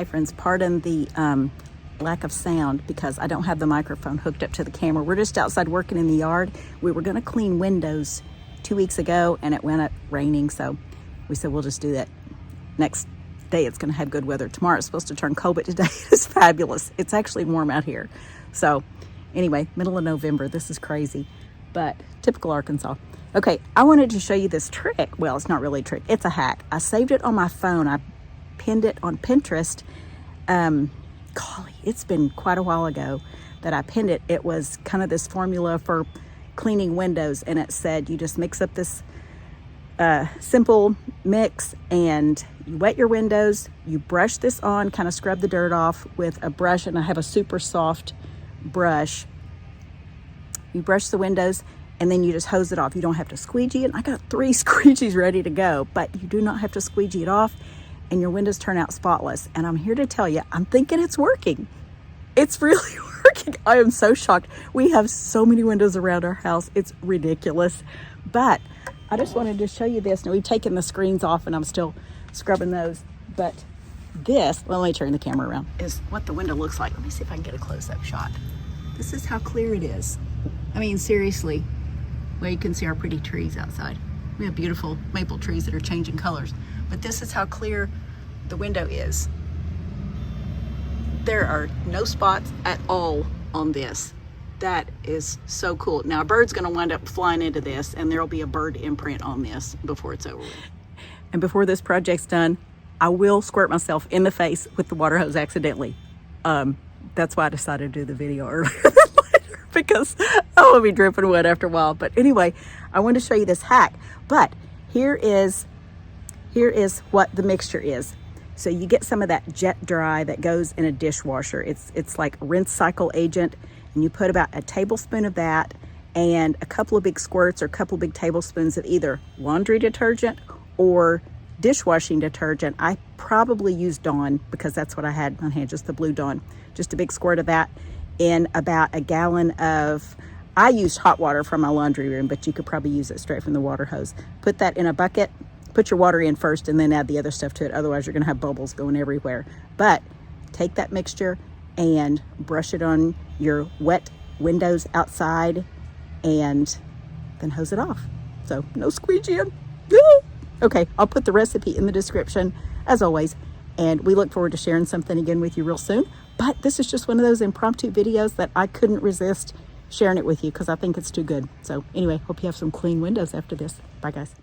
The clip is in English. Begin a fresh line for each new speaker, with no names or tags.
Hi friends, pardon the lack of sound because I don't have the microphone hooked up to the camera. We're just outside working in the yard. We were going to clean windows 2 weeks ago and it went up raining, so we said we'll just do that next day. It's going to have good weather. Tomorrow it's supposed to turn cold, but today is fabulous. It's actually warm out here. So anyway, middle of November, this is crazy, but typical Arkansas. Okay, I wanted to show you this trick. Well, it's not really a trick, it's a hack. I saved it on my phone. I pinned it on Pinterest. Golly, it's been quite a while ago that I pinned it. It was kind of this formula for cleaning windows, and it said you just mix up this simple mix and you wet your windows, you brush this on, kind of scrub the dirt off with a brush, and I have a super soft brush. You brush the windows and then you just hose it off. You don't have to squeegee it. I got 3 squeegees ready to go, but you do not have to squeegee it off, and your windows turn out spotless. And I'm here to tell you, I'm thinking it's working. It's really working. I am so shocked. We have so many windows around our house. It's ridiculous. But I just wanted to show you this. Now, we've taken the screens off and I'm still scrubbing those. But this, well, let me turn the camera around, is what the window looks like. Let me see if I can get a close-up shot. This is how clear it is. I mean, seriously. Well, you can see our pretty trees outside. We have beautiful maple trees that are changing colors. But this is how clear the window is. There are no spots at all on this. That is so cool. Now a bird's gonna wind up flying into this, and there'll be a bird imprint on this before it's over with. And before this project's done, I will squirt myself in the face with the water hose accidentally. That's why I decided to do the video earlier than later, because I will be dripping wet after a while. But anyway, I wanted to show you this hack. But here is what the mixture is. So you get some of that jet dry that goes in a dishwasher. It's like rinse cycle agent, and you put about a tablespoon of that and a couple of big squirts or a couple of big tablespoons of either laundry detergent or dishwashing detergent. I probably used Dawn because that's what I had on hand, just the blue Dawn. Just a big squirt of that in about a gallon of, I used hot water from my laundry room, but you could probably use it straight from the water hose. Put that in a bucket. Put your water in first and then add the other stuff to it. Otherwise, you're going to have bubbles going everywhere. But take that mixture and brush it on your wet windows outside and then hose it off. So no squeegeeing. Okay, I'll put the recipe in the description as always. And we look forward to sharing something again with you real soon. But this is just one of those impromptu videos that I couldn't resist sharing it with you because I think it's too good. So anyway, hope you have some clean windows after this. Bye guys.